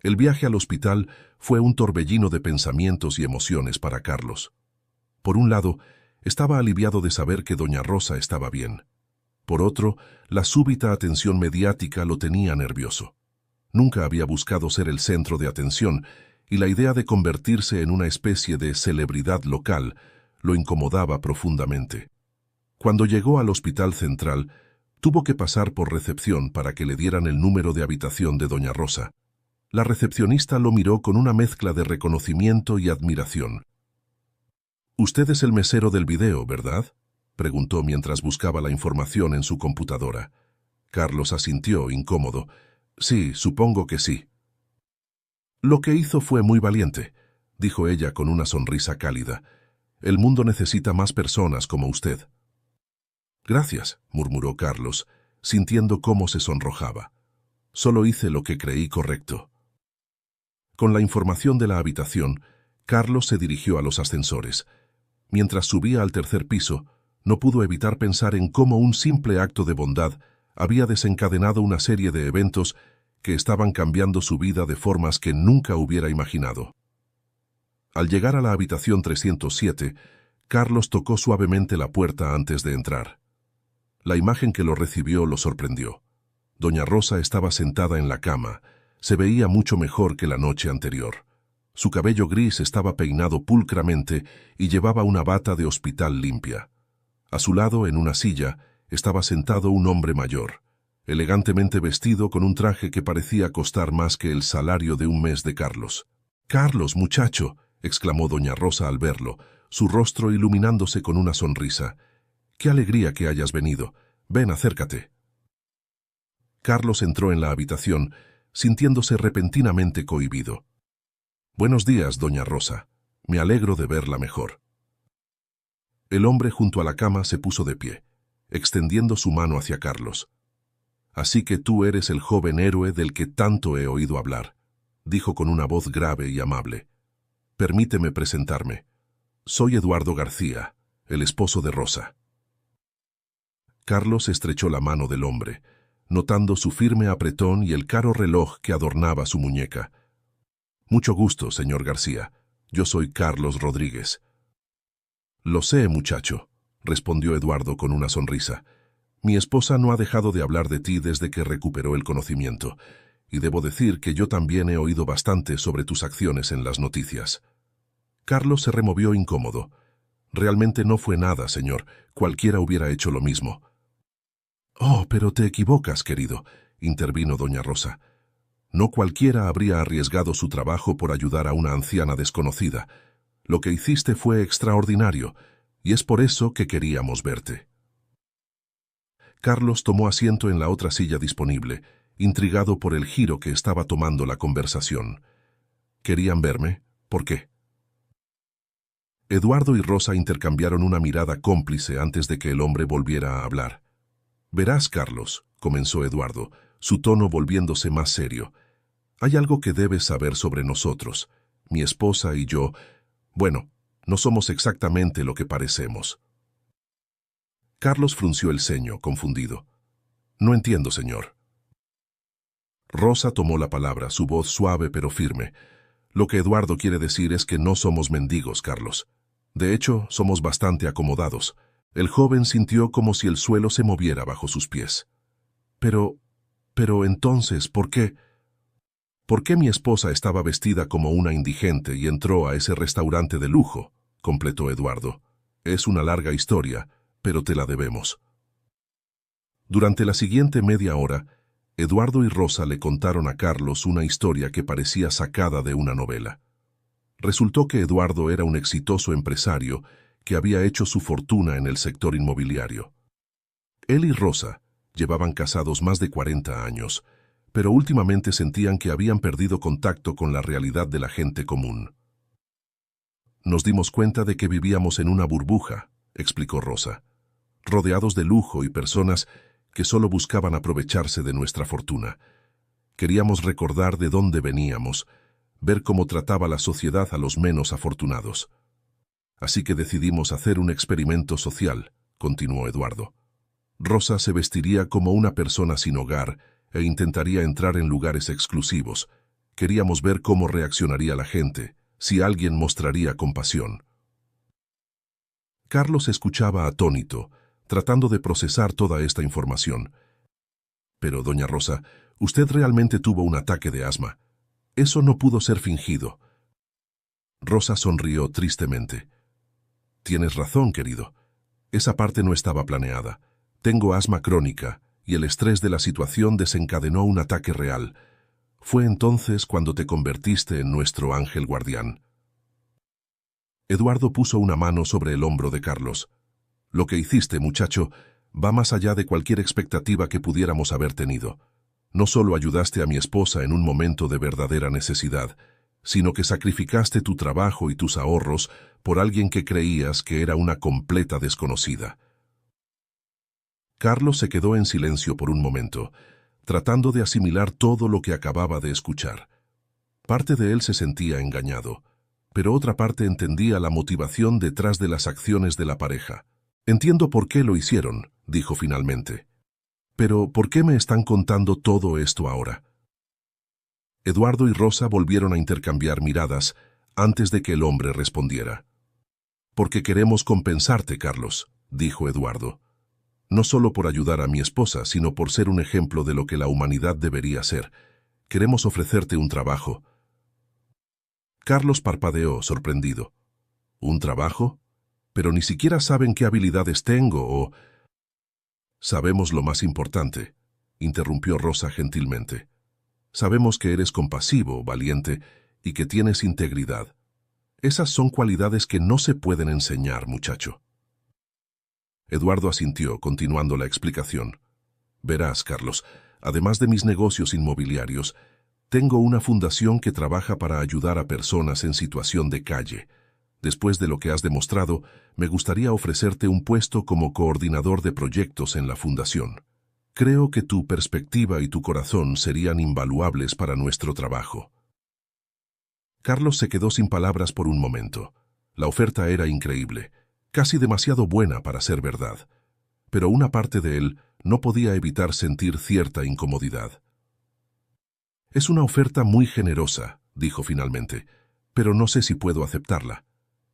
El viaje al hospital fue un torbellino de pensamientos y emociones para Carlos. Por un lado, estaba aliviado de saber que doña Rosa estaba bien. Por otro, la súbita atención mediática lo tenía nervioso. Nunca había buscado ser el centro de atención, y la idea de convertirse en una especie de celebridad local lo incomodaba profundamente. Cuando llegó al Hospital Central, tuvo que pasar por recepción para que le dieran el número de habitación de doña Rosa. La recepcionista lo miró con una mezcla de reconocimiento y admiración. «Usted es el mesero del video, ¿verdad?», preguntó mientras buscaba la información en su computadora. Carlos asintió, incómodo. «Sí, supongo que sí». «Lo que hizo fue muy valiente», dijo ella con una sonrisa cálida. «El mundo necesita más personas como usted». «Gracias», murmuró Carlos, sintiendo cómo se sonrojaba. «Solo hice lo que creí correcto». Con la información de la habitación, Carlos se dirigió a los ascensores. Mientras subía al tercer piso, no pudo evitar pensar en cómo un simple acto de bondad había desencadenado una serie de eventos que estaban cambiando su vida de formas que nunca hubiera imaginado. Al llegar a la habitación 307, Carlos tocó suavemente la puerta antes de entrar. La imagen que lo recibió lo sorprendió. Doña Rosa estaba sentada en la cama. Se veía mucho mejor que la noche anterior. Su cabello gris estaba peinado pulcramente y llevaba una bata de hospital limpia. A su lado, en una silla, estaba sentado un hombre mayor, elegantemente vestido con un traje que parecía costar más que el salario de un mes de Carlos. «Carlos, muchacho», exclamó doña Rosa al verlo, su rostro iluminándose con una sonrisa. «Qué alegría que hayas venido. Ven, acércate». Carlos entró en la habitación, sintiéndose repentinamente cohibido. «Buenos días, doña Rosa. Me alegro de verla mejor». El hombre junto a la cama se puso de pie, extendiendo su mano hacia Carlos. «Así que tú eres el joven héroe del que tanto he oído hablar», dijo con una voz grave y amable. «Permíteme presentarme. Soy Eduardo García, el esposo de Rosa». Carlos estrechó la mano del hombre, notando su firme apretón y el caro reloj que adornaba su muñeca. «Mucho gusto, señor García. Yo soy Carlos Rodríguez». «Lo sé, muchacho», respondió Eduardo con una sonrisa. «Mi esposa no ha dejado de hablar de ti desde que recuperó el conocimiento, y debo decir que yo también he oído bastante sobre tus acciones en las noticias». Carlos se removió incómodo. «Realmente no fue nada, señor. Cualquiera hubiera hecho lo mismo». «Oh, pero te equivocas, querido», intervino doña Rosa. «No cualquiera habría arriesgado su trabajo por ayudar a una anciana desconocida. Lo que hiciste fue extraordinario, y es por eso que queríamos verte». Carlos tomó asiento en la otra silla disponible, intrigado por el giro que estaba tomando la conversación. «¿Querían verme? ¿Por qué?» Eduardo y Rosa intercambiaron una mirada cómplice antes de que el hombre volviera a hablar. «Verás, Carlos», comenzó Eduardo, su tono volviéndose más serio. «Hay algo que debes saber sobre nosotros. Mi esposa y yo, bueno, no somos exactamente lo que parecemos». Carlos frunció el ceño, confundido. «No entiendo, señor». Rosa tomó la palabra, su voz suave pero firme. «Lo que Eduardo quiere decir es que no somos mendigos, Carlos. De hecho, somos bastante acomodados». El joven sintió como si el suelo se moviera bajo sus pies. Pero entonces, ¿por qué? ¿Por qué mi esposa estaba vestida como una indigente y entró a ese restaurante de lujo?», completó Eduardo. «Es una larga historia, pero te la debemos». Durante la siguiente media hora, Eduardo y Rosa le contaron a Carlos una historia que parecía sacada de una novela. Resultó que Eduardo era un exitoso empresario que había hecho su fortuna en el sector inmobiliario. Él y Rosa llevaban casados más de 40 años, pero últimamente sentían que habían perdido contacto con la realidad de la gente común. «Nos dimos cuenta de que vivíamos en una burbuja», explicó Rosa, «rodeados de lujo y personas que solo buscaban aprovecharse de nuestra fortuna. Queríamos recordar de dónde veníamos, ver cómo trataba la sociedad a los menos afortunados. Así que decidimos hacer un experimento social», continuó Eduardo. «Rosa se vestiría como una persona sin hogar e intentaría entrar en lugares exclusivos. Queríamos ver cómo reaccionaría la gente, si alguien mostraría compasión». Carlos escuchaba atónito, tratando de procesar toda esta información. «Pero, doña Rosa, usted realmente tuvo un ataque de asma. Eso no pudo ser fingido». Rosa sonrió tristemente. «Tienes razón, querido. Esa parte no estaba planeada. Tengo asma crónica, y el estrés de la situación desencadenó un ataque real. Fue entonces cuando te convertiste en nuestro ángel guardián». Eduardo puso una mano sobre el hombro de Carlos. «Lo que hiciste, muchacho, va más allá de cualquier expectativa que pudiéramos haber tenido. No solo ayudaste a mi esposa en un momento de verdadera necesidad, sino que sacrificaste tu trabajo y tus ahorros por alguien que creías que era una completa desconocida». Carlos se quedó en silencio por un momento, tratando de asimilar todo lo que acababa de escuchar. Parte de él se sentía engañado, pero otra parte entendía la motivación detrás de las acciones de la pareja. «Entiendo por qué lo hicieron», dijo finalmente. «Pero, ¿por qué me están contando todo esto ahora?». Eduardo y Rosa volvieron a intercambiar miradas antes de que el hombre respondiera. «Porque queremos compensarte, Carlos», dijo Eduardo. «No solo por ayudar a mi esposa, sino por ser un ejemplo de lo que la humanidad debería ser. Queremos ofrecerte un trabajo». Carlos parpadeó, sorprendido. ¿Un trabajo? Pero ni siquiera saben qué habilidades tengo o... Sabemos lo más importante, interrumpió Rosa gentilmente. Sabemos que eres compasivo, valiente y que tienes integridad. Esas son cualidades que no se pueden enseñar, muchacho. Eduardo asintió, continuando la explicación. Verás, Carlos, además de mis negocios inmobiliarios, tengo una fundación que trabaja para ayudar a personas en situación de calle. Después de lo que has demostrado, me gustaría ofrecerte un puesto como coordinador de proyectos en la fundación. Creo que tu perspectiva y tu corazón serían invaluables para nuestro trabajo. Carlos se quedó sin palabras por un momento. La oferta era increíble, casi demasiado buena para ser verdad. Pero una parte de él no podía evitar sentir cierta incomodidad. Es una oferta muy generosa, dijo finalmente, pero no sé si puedo aceptarla.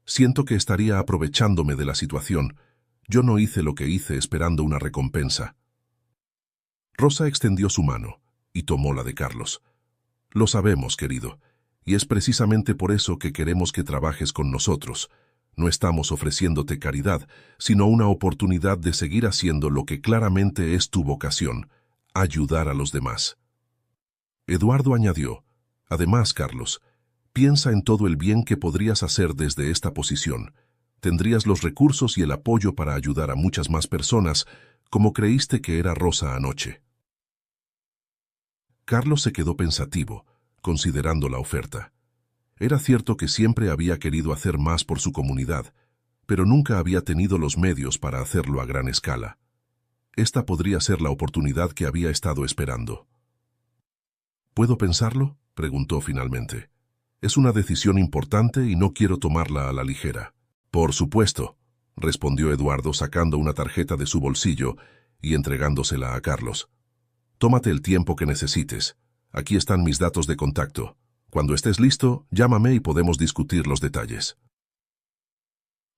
Siento que estaría aprovechándome de la situación. Yo no hice lo que hice esperando una recompensa. Rosa extendió su mano y tomó la de Carlos. Lo sabemos, querido, y es precisamente por eso que queremos que trabajes con nosotros. No estamos ofreciéndote caridad, sino una oportunidad de seguir haciendo lo que claramente es tu vocación, ayudar a los demás. Eduardo añadió, además, Carlos, piensa en todo el bien que podrías hacer desde esta posición. Tendrías los recursos y el apoyo para ayudar a muchas más personas, como creíste que era Rosa anoche. Carlos se quedó pensativo, considerando la oferta. Era cierto que siempre había querido hacer más por su comunidad, pero nunca había tenido los medios para hacerlo a gran escala. Esta podría ser la oportunidad que había estado esperando. ¿Puedo pensarlo?, preguntó finalmente. Es una decisión importante y no quiero tomarla a la ligera. Por supuesto, respondió Eduardo sacando una tarjeta de su bolsillo y entregándosela a Carlos. Tómate el tiempo que necesites. Aquí están mis datos de contacto. Cuando estés listo, llámame y podemos discutir los detalles.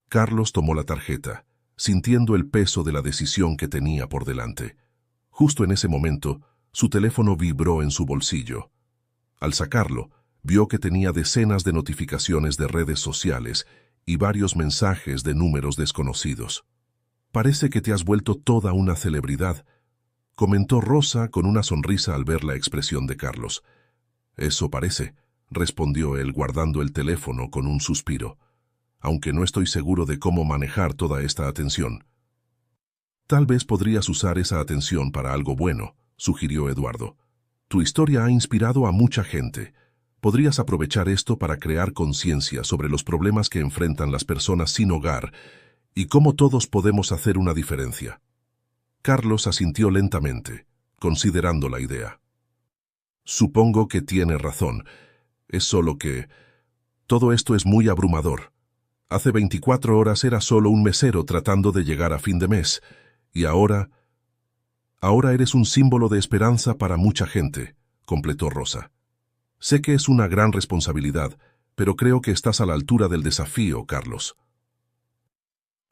Carlos tomó la tarjeta, sintiendo el peso de la decisión que tenía por delante. Justo en ese momento, su teléfono vibró en su bolsillo. Al sacarlo, vio que tenía decenas de notificaciones de redes sociales y varios mensajes de números desconocidos. «Parece que te has vuelto toda una celebridad», comentó Rosa con una sonrisa al ver la expresión de Carlos. «Eso parece», respondió él guardando el teléfono con un suspiro, «aunque no estoy seguro de cómo manejar toda esta atención». «Tal vez podrías usar esa atención para algo bueno», sugirió Eduardo. «Tu historia ha inspirado a mucha gente. Podrías aprovechar esto para crear conciencia sobre los problemas que enfrentan las personas sin hogar y cómo todos podemos hacer una diferencia». Carlos asintió lentamente, considerando la idea. «Supongo que tiene razón. Es solo que... todo esto es muy abrumador. Hace 24 horas era solo un mesero tratando de llegar a fin de mes, y ahora eres un símbolo de esperanza para mucha gente», completó Rosa. «Sé que es una gran responsabilidad, pero creo que estás a la altura del desafío, Carlos».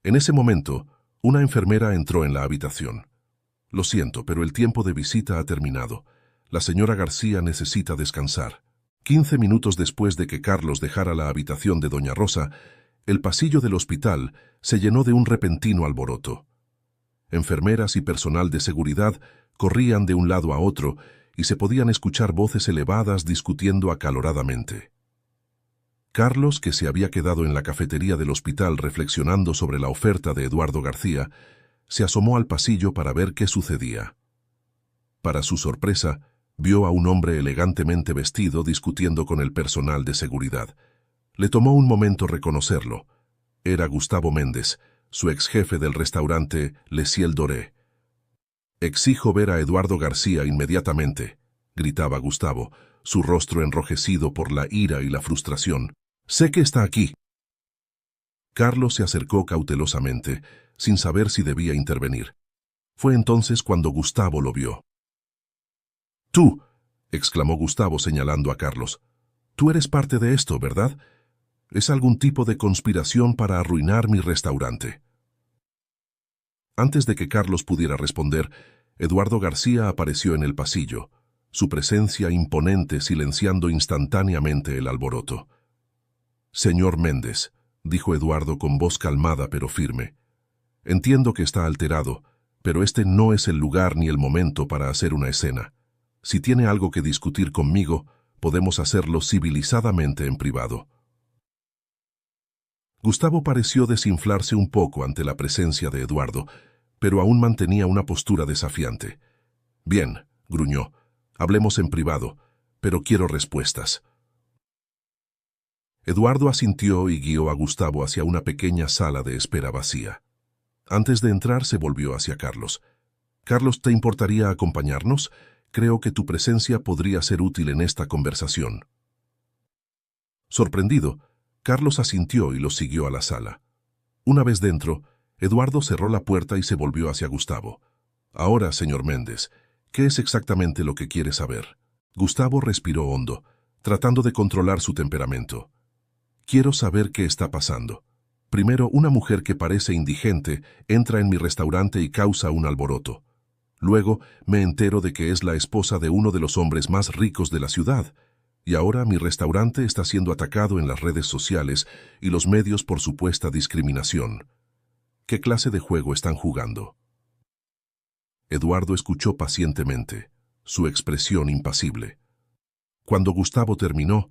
En ese momento, una enfermera entró en la habitación. «Lo siento, pero el tiempo de visita ha terminado. La señora García necesita descansar». 15 minutos después de que Carlos dejara la habitación de doña Rosa, el pasillo del hospital se llenó de un repentino alboroto. Enfermeras y personal de seguridad corrían de un lado a otro y se podían escuchar voces elevadas discutiendo acaloradamente. Carlos, que se había quedado en la cafetería del hospital reflexionando sobre la oferta de Eduardo García, se asomó al pasillo para ver qué sucedía. Para su sorpresa, vio a un hombre elegantemente vestido discutiendo con el personal de seguridad. Le tomó un momento reconocerlo. Era Gustavo Méndez, su ex jefe del restaurante Le Ciel Doré. «Exijo ver a Eduardo García inmediatamente», gritaba Gustavo, su rostro enrojecido por la ira y la frustración. «Sé que está aquí». Carlos se acercó cautelosamente, sin saber si debía intervenir. Fue entonces cuando Gustavo lo vio. «Tú», exclamó Gustavo señalando a Carlos, «tú eres parte de esto, ¿verdad? Es algún tipo de conspiración para arruinar mi restaurante». Antes de que Carlos pudiera responder, Eduardo García apareció en el pasillo, su presencia imponente silenciando instantáneamente el alboroto. Señor Méndez, dijo Eduardo con voz calmada pero firme. Entiendo que está alterado, pero este no es el lugar ni el momento para hacer una escena. Si tiene algo que discutir conmigo, podemos hacerlo civilizadamente en privado. Gustavo pareció desinflarse un poco ante la presencia de Eduardo, pero aún mantenía una postura desafiante. Bien, gruñó, hablemos en privado, pero quiero respuestas. Eduardo asintió y guió a Gustavo hacia una pequeña sala de espera vacía. Antes de entrar se volvió hacia Carlos. «Carlos, ¿te importaría acompañarnos? Creo que tu presencia podría ser útil en esta conversación». Sorprendido, Carlos asintió y los siguió a la sala. Una vez dentro, Eduardo cerró la puerta y se volvió hacia Gustavo. «Ahora, señor Méndez, ¿qué es exactamente lo que quiere saber?» Gustavo respiró hondo, tratando de controlar su temperamento. «Quiero saber qué está pasando. Primero, una mujer que parece indigente entra en mi restaurante y causa un alboroto. Luego, me entero de que es la esposa de uno de los hombres más ricos de la ciudad. Y ahora mi restaurante está siendo atacado en las redes sociales y los medios por supuesta discriminación. ¿Qué clase de juego están jugando?» Eduardo escuchó pacientemente, su expresión impasible. Cuando Gustavo terminó,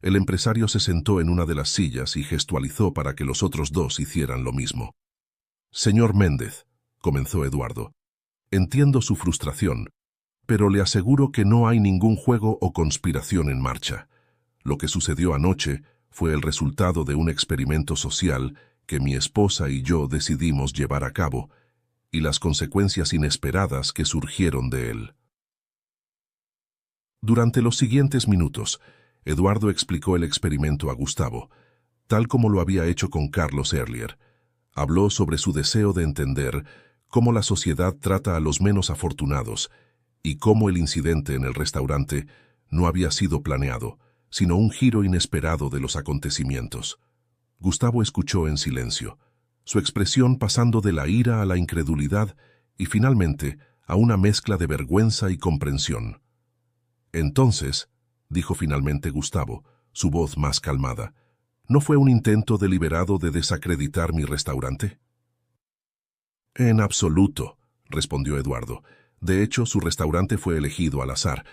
el empresario se sentó en una de las sillas y gestualizó para que los otros dos hicieran lo mismo. «Señor Méndez», comenzó Eduardo, «entiendo su frustración, pero le aseguro que no hay ningún juego o conspiración en marcha. Lo que sucedió anoche fue el resultado de un experimento social que mi esposa y yo decidimos llevar a cabo, y las consecuencias inesperadas que surgieron de él». Durante los siguientes minutos, Eduardo explicó el experimento a Gustavo, tal como lo había hecho con Carlos Earlier. Habló sobre su deseo de entender cómo la sociedad trata a los menos afortunados y cómo el incidente en el restaurante no había sido planeado, sino un giro inesperado de los acontecimientos. Gustavo escuchó en silencio, su expresión pasando de la ira a la incredulidad y finalmente a una mezcla de vergüenza y comprensión. «Entonces», dijo finalmente Gustavo, su voz más calmada, «¿no fue un intento deliberado de desacreditar mi restaurante?» «En absoluto», respondió Eduardo. «De hecho, su restaurante fue elegido al azar.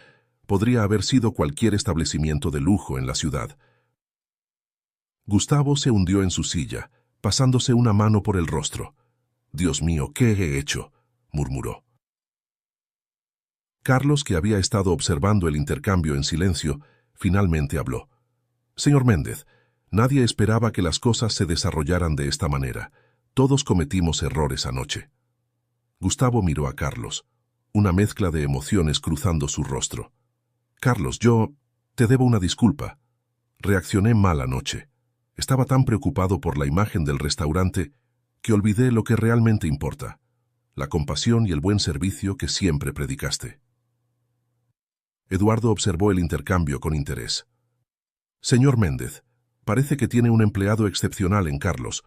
Podría haber sido cualquier establecimiento de lujo en la ciudad». Gustavo se hundió en su silla, pasándose una mano por el rostro. «Dios mío, ¿qué he hecho?», murmuró. Carlos, que había estado observando el intercambio en silencio, finalmente habló. «Señor Méndez, nadie esperaba que las cosas se desarrollaran de esta manera. Todos cometimos errores anoche». Gustavo miró a Carlos, una mezcla de emociones cruzando su rostro. «Carlos, yo te debo una disculpa. Reaccioné mal anoche. Estaba tan preocupado por la imagen del restaurante que olvidé lo que realmente importa, la compasión y el buen servicio que siempre predicaste». Eduardo observó el intercambio con interés. «Señor Méndez, parece que tiene un empleado excepcional en Carlos,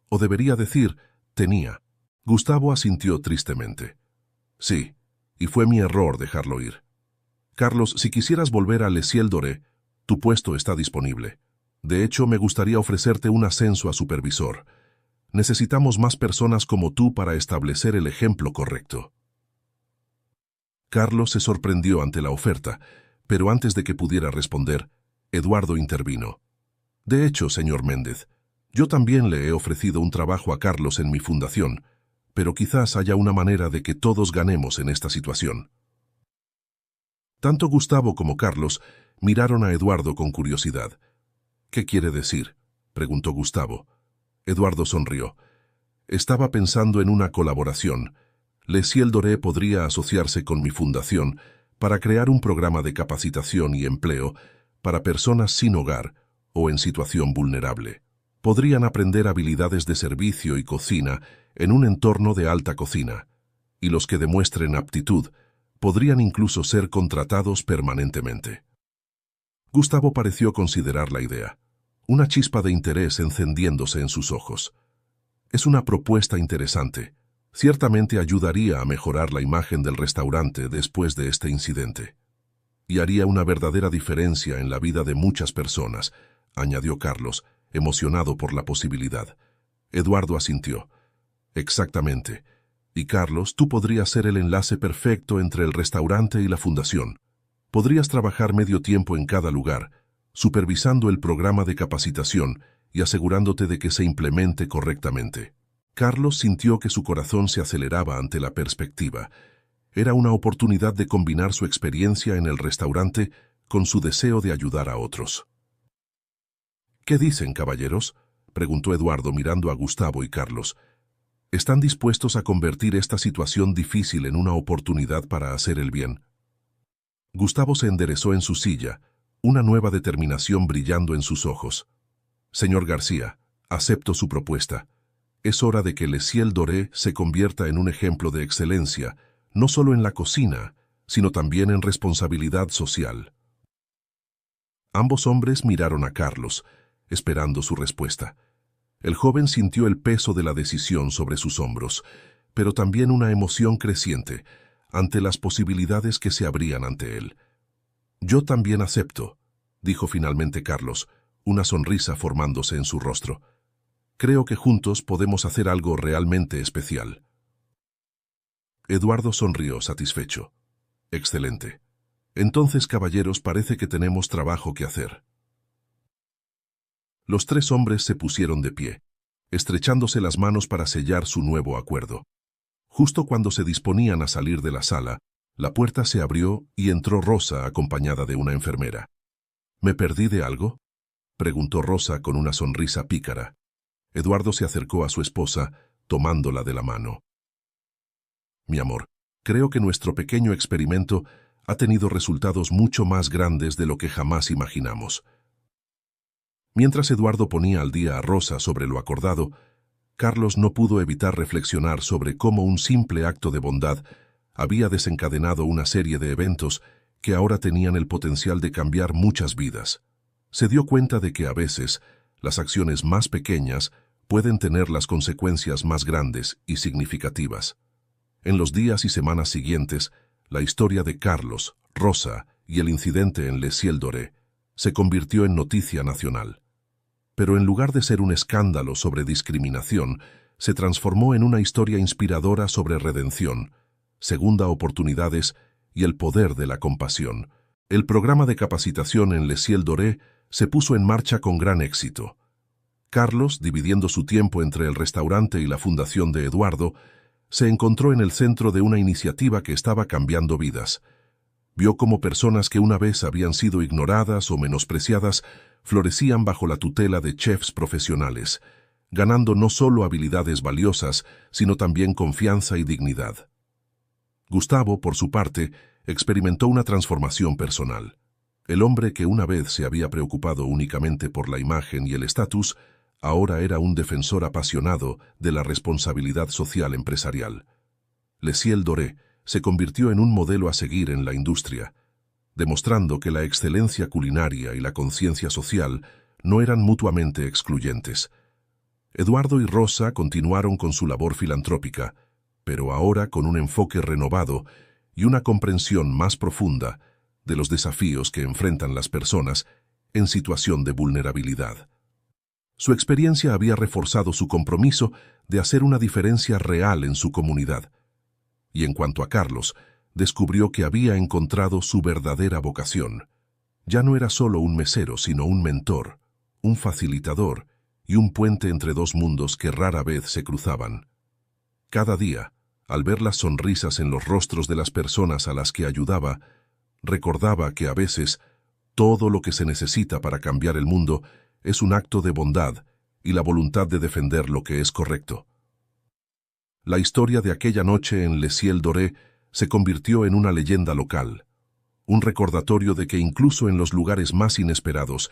o debería decir, tenía». Gustavo asintió tristemente. «Sí, y fue mi error dejarlo ir. Carlos, si quisieras volver a Les Ciel Doré, tu puesto está disponible. De hecho, me gustaría ofrecerte un ascenso a supervisor. Necesitamos más personas como tú para establecer el ejemplo correcto». Carlos se sorprendió ante la oferta, pero antes de que pudiera responder, Eduardo intervino. «De hecho, señor Méndez, yo también le he ofrecido un trabajo a Carlos en mi fundación, pero quizás haya una manera de que todos ganemos en esta situación». Tanto Gustavo como Carlos miraron a Eduardo con curiosidad. «¿Qué quiere decir?», preguntó Gustavo. Eduardo sonrió. «Estaba pensando en una colaboración. Les Ciel Doré podría asociarse con mi fundación para crear un programa de capacitación y empleo para personas sin hogar o en situación vulnerable. Podrían aprender habilidades de servicio y cocina en un entorno de alta cocina, y los que demuestren aptitud podrían incluso ser contratados permanentemente». Gustavo pareció considerar la idea, una chispa de interés encendiéndose en sus ojos. «Es una propuesta interesante. Ciertamente ayudaría a mejorar la imagen del restaurante después de este incidente. Y haría una verdadera diferencia en la vida de muchas personas», añadió Carlos, emocionado por la posibilidad. Eduardo asintió. Exactamente. Y Carlos, tú podrías ser el enlace perfecto entre el restaurante y la fundación. Podrías trabajar medio tiempo en cada lugar, supervisando el programa de capacitación y asegurándote de que se implemente correctamente. Carlos sintió que su corazón se aceleraba ante la perspectiva. Era una oportunidad de combinar su experiencia en el restaurante con su deseo de ayudar a otros. ¿Qué dicen, caballeros?, preguntó Eduardo mirando a Gustavo y Carlos. ¿Están dispuestos a convertir esta situación difícil en una oportunidad para hacer el bien? Gustavo se enderezó en su silla, una nueva determinación brillando en sus ojos. Señor García, acepto su propuesta. Es hora de que Le Ciel Doré se convierta en un ejemplo de excelencia, no solo en la cocina, sino también en responsabilidad social. Ambos hombres miraron a Carlos, esperando su respuesta. El joven sintió el peso de la decisión sobre sus hombros, pero también una emoción creciente ante las posibilidades que se abrían ante él. Yo también acepto, dijo finalmente Carlos, una sonrisa formándose en su rostro. Creo que juntos podemos hacer algo realmente especial. Eduardo sonrió satisfecho. Excelente. Entonces, caballeros, parece que tenemos trabajo que hacer. Los tres hombres se pusieron de pie, estrechándose las manos para sellar su nuevo acuerdo. Justo cuando se disponían a salir de la sala, la puerta se abrió y entró Rosa acompañada de una enfermera. ¿Me perdí de algo?, preguntó Rosa con una sonrisa pícara. Eduardo se acercó a su esposa, tomándola de la mano. Mi amor, creo que nuestro pequeño experimento ha tenido resultados mucho más grandes de lo que jamás imaginamos. Mientras Eduardo ponía al día a Rosa sobre lo acordado, Carlos no pudo evitar reflexionar sobre cómo un simple acto de bondad había desencadenado una serie de eventos que ahora tenían el potencial de cambiar muchas vidas. Se dio cuenta de que a veces las acciones más pequeñas pueden tener las consecuencias más grandes y significativas. En los días y semanas siguientes, la historia de Carlos, Rosa y el incidente en Le Ciel Doré se convirtió en noticia nacional. Pero en lugar de ser un escándalo sobre discriminación, se transformó en una historia inspiradora sobre redención, segunda oportunidades y el poder de la compasión. El programa de capacitación en Le Ciel Doré se puso en marcha con gran éxito. Carlos, dividiendo su tiempo entre el restaurante y la fundación de Eduardo, se encontró en el centro de una iniciativa que estaba cambiando vidas. Vio cómo personas que una vez habían sido ignoradas o menospreciadas florecían bajo la tutela de chefs profesionales, ganando no solo habilidades valiosas, sino también confianza y dignidad. Gustavo, por su parte, experimentó una transformación personal. El hombre que una vez se había preocupado únicamente por la imagen y el estatus, ahora era un defensor apasionado de la responsabilidad social empresarial. Le Ciel Doré se convirtió en un modelo a seguir en la industria, demostrando que la excelencia culinaria y la conciencia social no eran mutuamente excluyentes. Eduardo y Rosa continuaron con su labor filantrópica, pero ahora con un enfoque renovado y una comprensión más profunda de los desafíos que enfrentan las personas en situación de vulnerabilidad. Su experiencia había reforzado su compromiso de hacer una diferencia real en su comunidad. Y en cuanto a Carlos, descubrió que había encontrado su verdadera vocación. Ya no era solo un mesero, sino un mentor, un facilitador y un puente entre dos mundos que rara vez se cruzaban. Cada día, al ver las sonrisas en los rostros de las personas a las que ayudaba, recordaba que a veces todo lo que se necesita para cambiar el mundo es un acto de bondad y la voluntad de defender lo que es correcto. La historia de aquella noche en Le Ciel Doré se convirtió en una leyenda local, un recordatorio de que incluso en los lugares más inesperados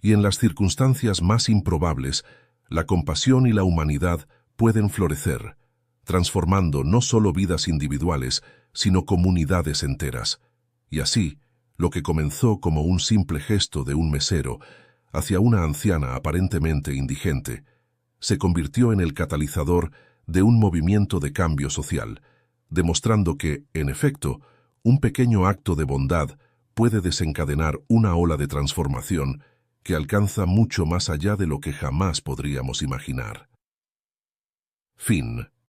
y en las circunstancias más improbables, la compasión y la humanidad pueden florecer, transformando no solo vidas individuales, sino comunidades enteras. Y así, lo que comenzó como un simple gesto de un mesero hacia una anciana aparentemente indigente, se convirtió en el catalizador de un movimiento de cambio social, demostrando que, en efecto, un pequeño acto de bondad puede desencadenar una ola de transformación que alcanza mucho más allá de lo que jamás podríamos imaginar. Fin.